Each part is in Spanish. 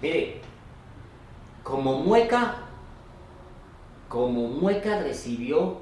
Mire, como Mueca, como Mueca recibió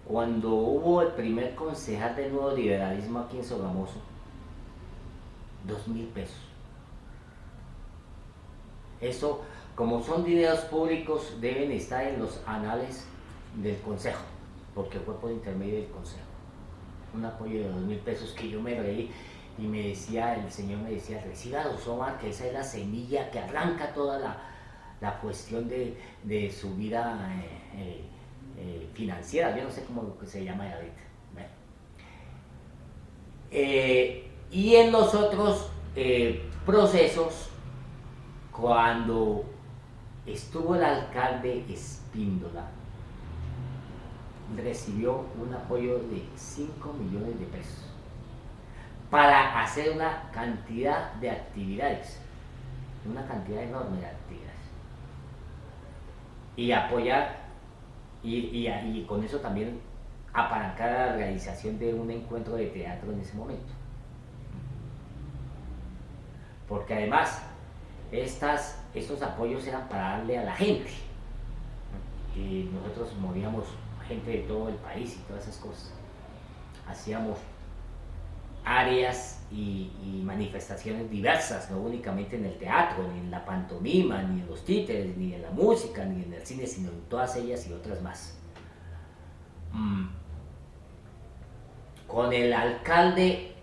cuando hubo el primer concejal de nuevo liberalismo aquí en Sogamoso, 2.000 pesos. Eso, como son dineros públicos, deben estar en los anales del consejo, porque fue por intermedio del consejo. Un apoyo de 2.000 pesos que yo me reí y me decía, el señor me decía, reciba dos Omar, que esa es la semilla que arranca toda la cuestión de su vida financiera. Yo no sé cómo se llama ahorita. Bueno. Y en los otros procesos, cuando estuvo el alcalde Espíndola, recibió un apoyo de 5 millones de pesos para hacer una cantidad de actividades, una cantidad enorme de actividades, y apoyar y con eso también apalancar la realización de un encuentro de teatro en ese momento, porque además estos apoyos eran para darle a la gente, y nosotros movíamos gente de todo el país y todas esas cosas, hacíamos áreas y manifestaciones diversas, no únicamente en el teatro, ni en la pantomima, ni en los títeres, ni en la música, ni en el cine, sino en todas ellas y otras más. Con el alcalde,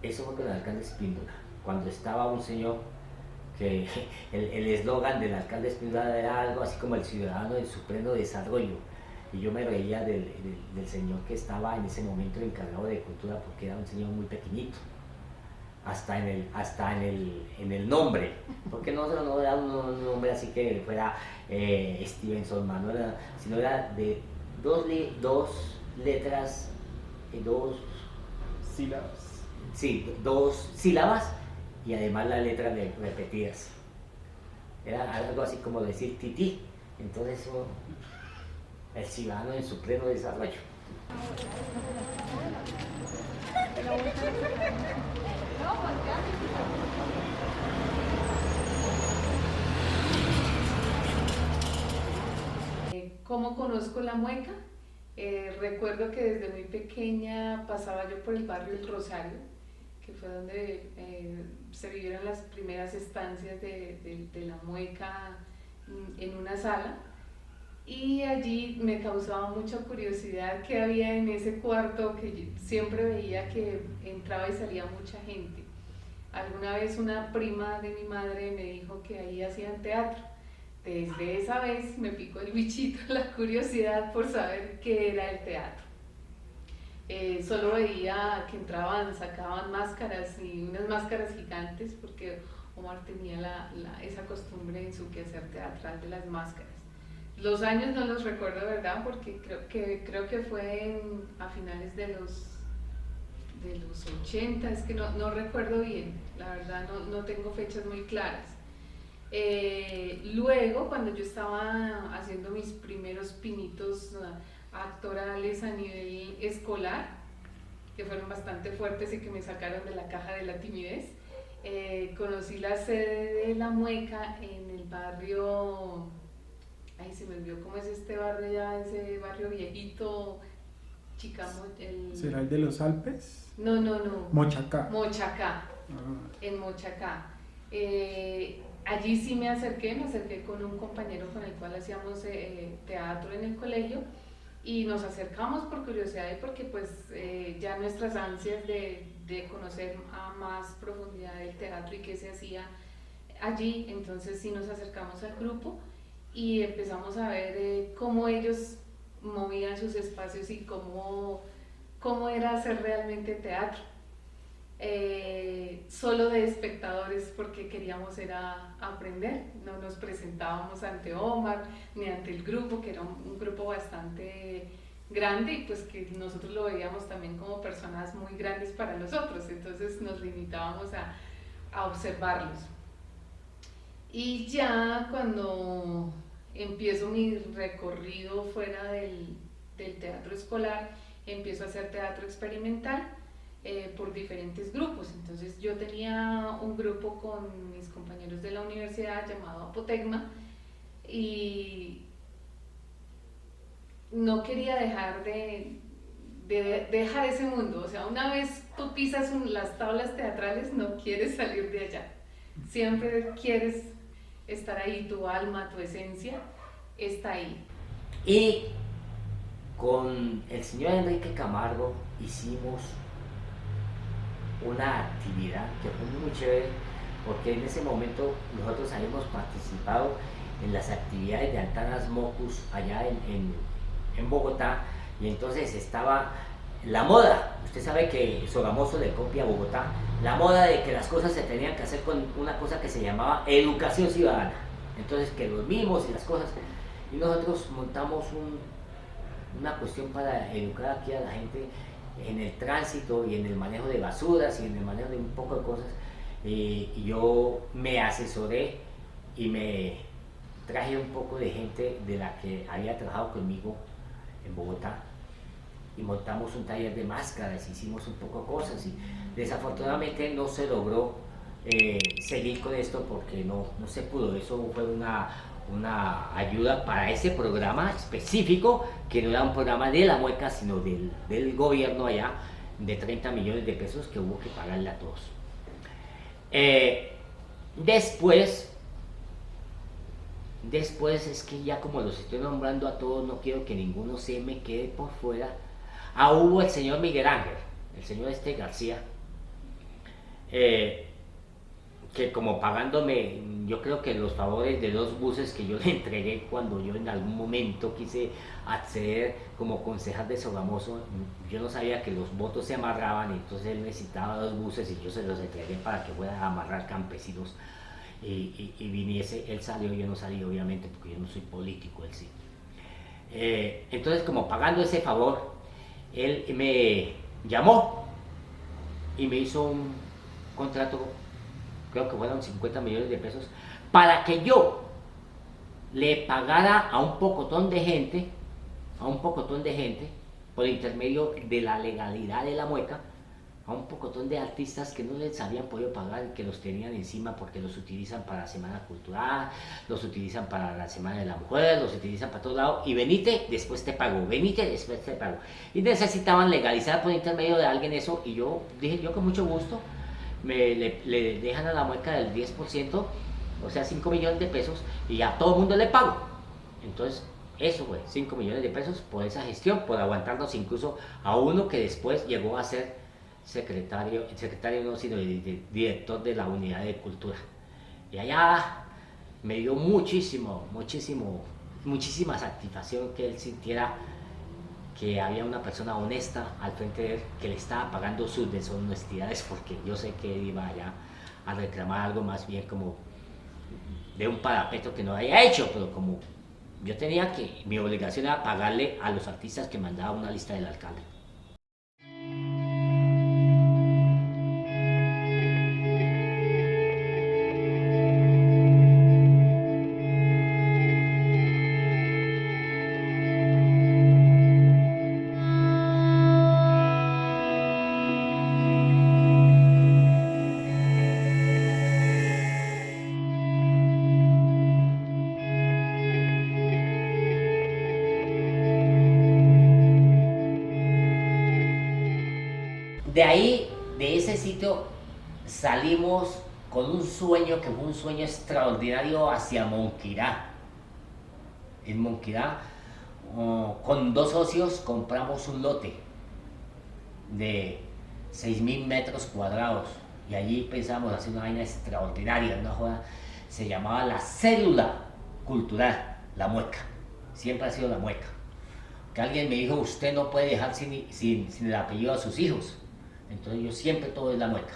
eso fue con el alcalde Espíndola, cuando estaba un señor que el eslogan del alcalde Espíndola era algo así como el ciudadano del supremo desarrollo. Y yo me reía del señor que estaba en ese momento encargado de cultura, porque era un señor muy pequeñito, hasta en el nombre, porque no era un nombre así que fuera Stevenson Manuel, sino era de dos letras, dos sílabas. Sí, dos sílabas y además las letras repetidas. Era algo así como decir tití. Entonces, el ciudadano en su pleno desarrollo. ¿Cómo conozco la Mueca? Recuerdo que desde muy pequeña pasaba yo por el barrio El Rosario, que fue donde se vivieron las primeras estancias de la Mueca en una sala, y allí me causaba mucha curiosidad qué había en ese cuarto, que siempre veía que entraba y salía mucha gente. Alguna vez una prima de mi madre me dijo que ahí hacían teatro. Desde esa vez me picó el bichito, la curiosidad por saber qué era el teatro. Solo veía que entraban, sacaban máscaras, y unas máscaras gigantes, porque Omar tenía esa costumbre en su quehacer teatral de las máscaras. Los años no los recuerdo, ¿verdad? Porque creo que fue a finales de los 80, es que no recuerdo bien, la verdad no tengo fechas muy claras. Luego, cuando yo estaba haciendo mis primeros pinitos actorales a nivel escolar, que fueron bastante fuertes y que me sacaron de la caja de la timidez, conocí la sede de la Mueca en el barrio, ay, se me olvidó cómo es este barrio ya, ese barrio viejito, Chicamo, ¿Será el de los Alpes? No. Mochacá. En Mochacá. Allí sí me acerqué con un compañero con el cual hacíamos teatro en el colegio, y nos acercamos por curiosidad y porque pues ya nuestras ansias de conocer a más profundidad el teatro y qué se hacía allí, entonces sí nos acercamos al grupo y empezamos a ver cómo ellos movían sus espacios y cómo era hacer realmente teatro. Solo de espectadores, porque queríamos era aprender, no nos presentábamos ante Omar ni ante el grupo, que era un grupo bastante grande, y pues que nosotros lo veíamos también como personas muy grandes para nosotros, entonces nos limitábamos a observarlos. Y ya cuando empiezo mi recorrido fuera del teatro escolar, empiezo a hacer teatro experimental. por diferentes grupos. Entonces yo tenía un grupo con mis compañeros de la universidad llamado Apotegma y no quería dejar de dejar ese mundo. O sea, una vez tú pisas las tablas teatrales, no quieres salir de allá. Siempre quieres estar ahí, tu alma, tu esencia está ahí. Y con el señor Enrique Camargo hicimos una actividad que fue muy chévere, porque en ese momento nosotros habíamos participado en las actividades de Antanas Mocus allá en Bogotá, y entonces estaba la moda. Usted sabe que Sogamoso le copia a Bogotá la moda de que las cosas se tenían que hacer con una cosa que se llamaba educación ciudadana. Entonces, que los mimos y las cosas, y nosotros montamos una cuestión para educar aquí a la gente en el tránsito y en el manejo de basuras y en el manejo de un poco de cosas. Y yo me asesoré y me traje un poco de gente de la que había trabajado conmigo en Bogotá, y montamos un taller de máscaras, hicimos un poco de cosas, y desafortunadamente no se logró seguir con esto porque no se pudo. Eso fue una ayuda para ese programa específico, que no era un programa de la Mueca, sino del gobierno allá, de 30 millones de pesos que hubo que pagarle a todos. Después es que ya, como los estoy nombrando a todos, no quiero que ninguno se me quede por fuera. Hubo el señor Miguel Ángel, el señor García, que como pagándome, yo creo que los favores de 2 buses que yo le entregué cuando yo en algún momento quise acceder como concejal de Sogamoso, yo no sabía que los votos se amarraban, entonces él necesitaba 2 buses y yo se los entregué para que fuera a amarrar campesinos y viniese. Él salió, yo no salí obviamente porque yo no soy político, él sí. Entonces, como pagando ese favor, él me llamó y me hizo un contrato, creo que fueron 50 millones de pesos, para que yo le pagara a un pocotón de gente, por intermedio de la legalidad de la Mueca, a un pocotón de artistas que no les habían podido pagar, que los tenían encima porque los utilizan para la Semana Cultural, los utilizan para la Semana de la Mujer, los utilizan para todos lados, y venite, después te pago, venite, después te pago. Y necesitaban legalizar por intermedio de alguien eso, y yo dije, yo con mucho gusto, le dejan a la Mueca del 10%, o sea 5 millones de pesos, y a todo el mundo le pago. Entonces, eso fue 5 millones de pesos por esa gestión, por aguantarnos incluso a uno que después llegó a ser secretario no, sino director de la unidad de cultura. Y allá me dio muchísima satisfacción que él sintiera que había una persona honesta al frente de él, que le estaba pagando sus deshonestidades, porque yo sé que él iba allá a reclamar algo más bien como de un parapeto que no había hecho, pero como yo tenía que, mi obligación era pagarle a los artistas que mandaba una lista del alcalde. De ahí, de ese sitio, salimos con un sueño que fue un sueño extraordinario hacia Monquirá. En Monquirá, con 2 socios, compramos un lote de 6.000 metros cuadrados, y allí pensamos hacer una vaina extraordinaria, una joda. Se llamaba la célula cultural, la Mueca. Siempre ha sido la Mueca. Que alguien me dijo, usted no puede dejar sin el apellido a sus hijos. Entonces yo siempre todo es la Mueca.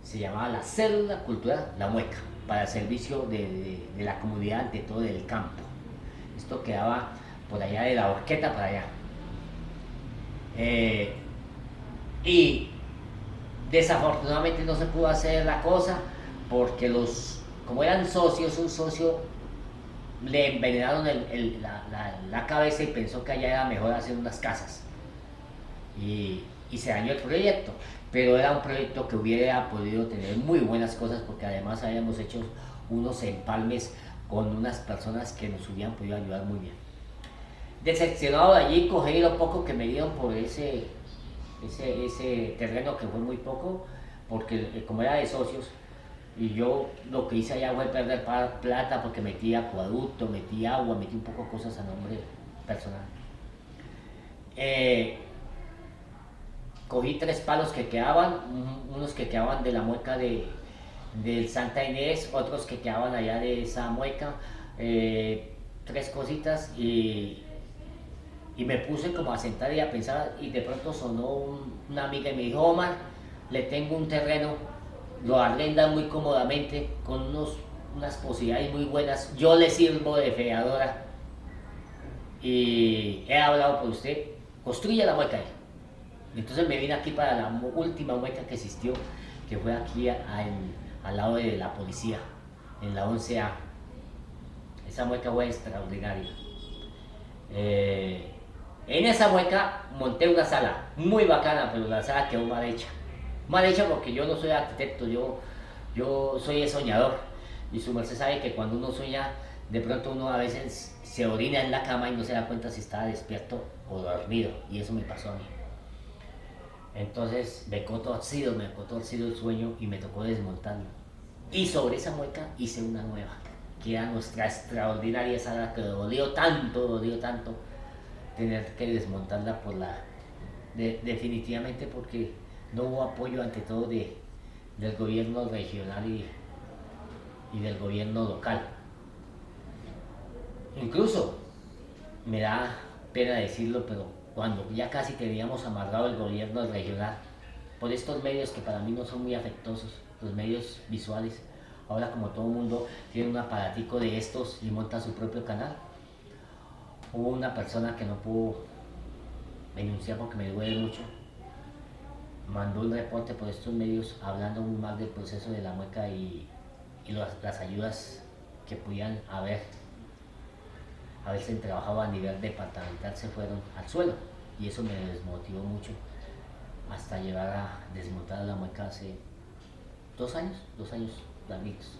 Se llamaba la célula cultural La Mueca, para el servicio de la comunidad de todo el campo. Esto quedaba por allá de la Horqueta para allá. Y desafortunadamente no se pudo hacer la cosa porque como eran socios, un socio le envenenaron la cabeza y pensó que allá era mejor hacer unas casas. Y y se dañó el proyecto, pero era un proyecto que hubiera podido tener muy buenas cosas porque además habíamos hecho unos empalmes con unas personas que nos hubieran podido ayudar muy bien. Decepcionado de allí, cogí lo poco que me dieron por ese terreno que fue muy poco, porque como era de socios, y yo lo que hice allá fue perder plata porque metí acueducto, metí agua, metí un poco de cosas a nombre personal. Cogí 3 palos que quedaban, unos que quedaban de la mueca del Santa Inés, otros que quedaban allá de esa mueca, 3 cositas y me puse como a sentar y a pensar y de pronto sonó una amiga y me dijo, Omar, le tengo un terreno, lo arrendan muy cómodamente, con unas posibilidades muy buenas, yo le sirvo de feadora y he hablado por usted, construya la mueca ahí. Entonces me vine aquí para la última mueca que existió, que fue aquí al lado de la policía, en la 11A. Esa mueca fue extraordinaria. En esa mueca monté una sala muy bacana, pero la sala quedó mal hecha. Mal hecha porque yo no soy arquitecto, yo soy soñador. Y su merced sabe que cuando uno sueña, de pronto uno a veces se orina en la cama y no se da cuenta si está despierto o dormido. Y eso me pasó a mí. Entonces me quedó torcido el sueño y me tocó desmontarlo. Y sobre esa mueca hice una nueva, que era nuestra extraordinaria sala que dolió tanto tener que desmontarla definitivamente porque no hubo apoyo ante todo del gobierno regional y del gobierno local. Incluso, me da pena decirlo, pero cuando ya casi teníamos amarrado el gobierno regional, por estos medios que para mí no son muy afectosos, los medios visuales, ahora como todo el mundo tiene un aparatico de estos y monta su propio canal, hubo una persona que no pudo denunciar porque me duele mucho, mandó un reporte por estos medios hablando muy mal del proceso de la mueca y las ayudas que pudieran haberse trabajado a nivel departamental se fueron al suelo y eso me desmotivó mucho hasta llegar a desmontar la mueca hace 2 años larguitos.